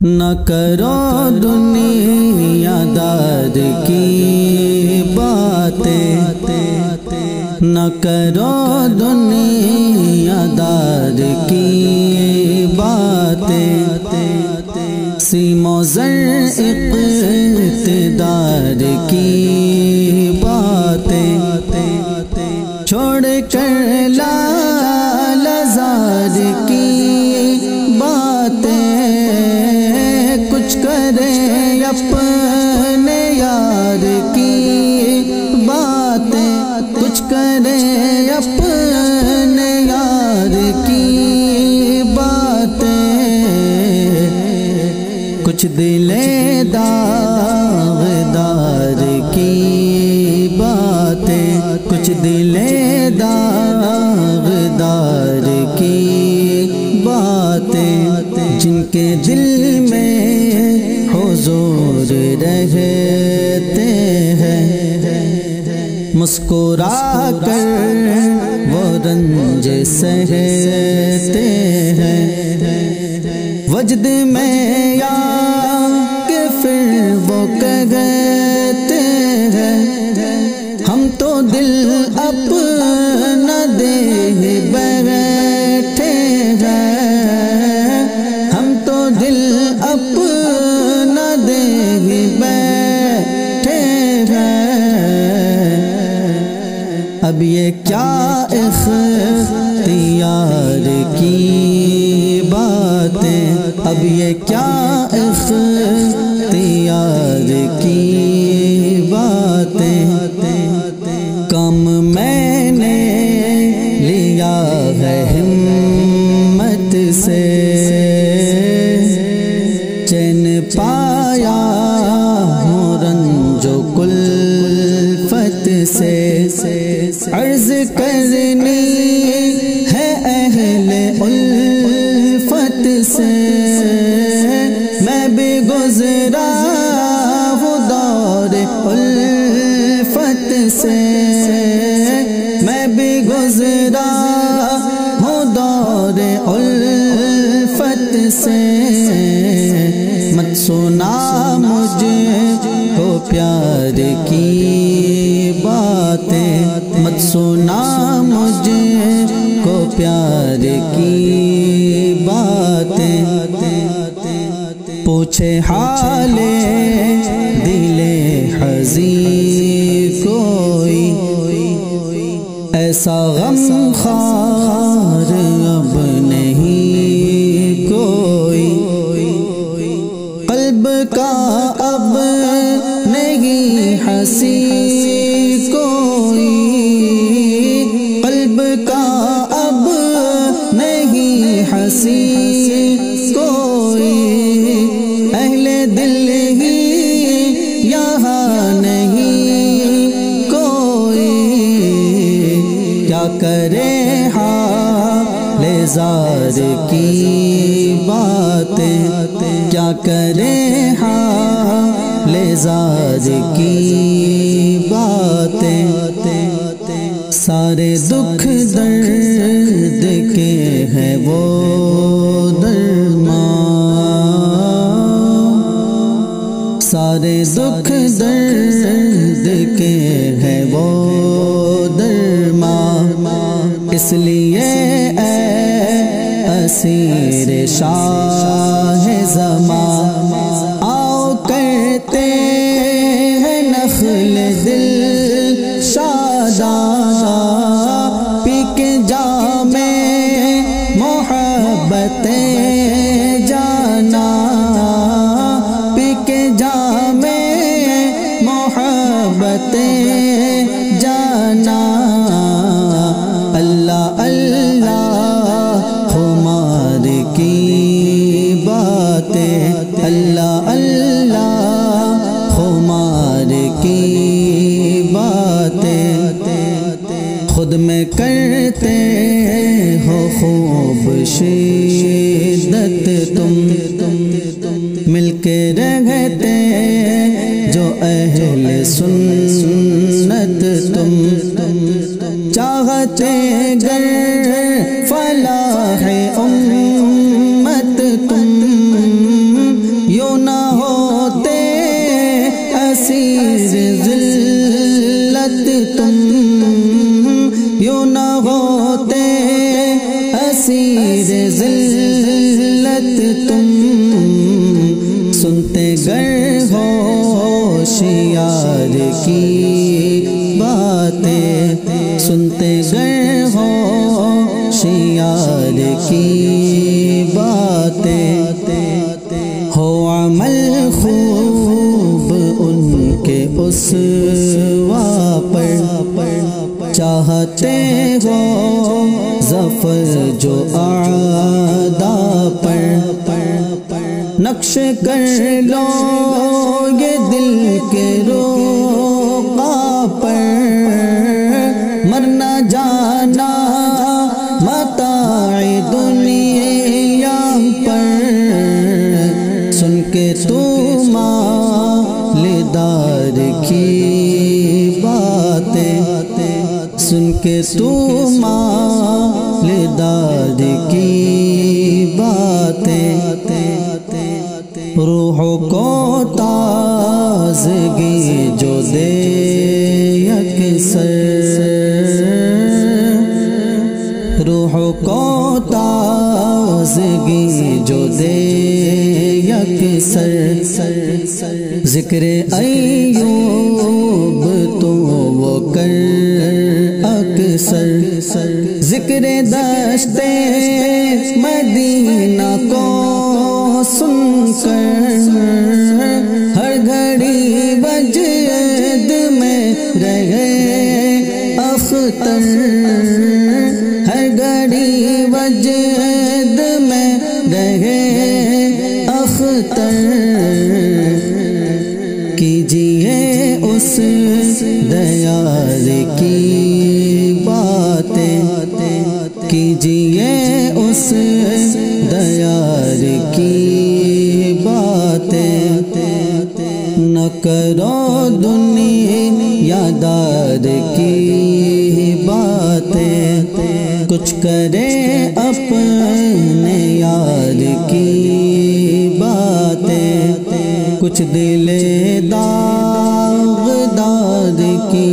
نہ کرو دنیا دار کی باتیں، نہ کرو دنیا دار کی باتیں، سیم و زر اقتدار کی باتیں، چھوڑ کر لال زار کی باتیں، کچھ کرے اپنے یار کی باتیں، کچھ کرے اپنے یار کی باتیں، کچھ دل داغدار کی باتیں، کچھ دل داغدار کی باتیں، جن کے دل میں حضور رہتے ہیں، مسکرا کر وہ رنج سہتے ہیں، وجد میں یا کہ پھر وہ کہتے ہیں، ہم تو دل اپنا دے بیٹھے ہیں، ہم تو دل اپنا دے بیٹھے ہیں، اب یہ کیا اختیار کی باتیں، اب یہ کیا اختیار کی باتیں، کم میں نے لیا ہے ہمت سے، چین پایا ہوں رنج و کلفت سے، عرض کرنی ہے اہل الفت سے، میں بھی گزرا ہوں دور الفت سے، میں بھی گزرا ہوں دور الفت سے، مت سنا مجھے کو پیار کی باتیں، مت سنا مجھے کو پیار کی باتیں، پوچھے حال دل حزین کوئی، ایسا غم خوار اب نہیں کوئی، قلب کا اب نہیں ہنسی کوئی، قلب کا اب نہیں ہنسی کوئی، اہل دل ہی یہاں نہیں کوئی، کیا کرے حال زار کی باتیں، کیا کرے حال زار کی باتیں، سارے دکھ درد کے ہیں وہ درمان، سارے دکھ درد کے ہیں وہ درمان، اس لیے اے اسیر شاہ زمان، آؤ کرتے ہیں نخل دل شاداں، پی کے جام محبت جانا، پی کے جام محبت جانا، اللہ اللہ خمار کی باتیں، اللہ اللہ خمار کی باتیں، خود میں کرتے ہو خوب شدت تم، مل کے رہتے جو اہل سنت تم، چاہتے گر فلاح امت تم، سنتے گر ہوشیار کی باتیں، سنتے گر ہوشیار کی باتیں، ہو عمل خوب ان کے اسوا پر، چاہتے ہو ظفر جو اعداء پر، نقش کر لو یہ دل کے روقا پر، مرنا جانا متاع دنیا پر، سن کے تو مالدار کی باتیں، سن کے تو مالدار کی باتیں، روح کو تازگی جو دے اکثر، روح کو تازگی جو دے اکثر، ذکر ایوب تو وہ کر اکثر، ذکر دشت مدینہ کو سن کر، ہر گھڑی وجد میں رہے اختر، ہر گھڑی وجد میں رہے اختر، کیجیے اس دیار کی باتیں، کیجیے اس دیار کی باتیں، نہ کرو دنیا دار کی باتیں، کچھ کرے اپنے یار کی باتیں، کچھ دل داغدار کی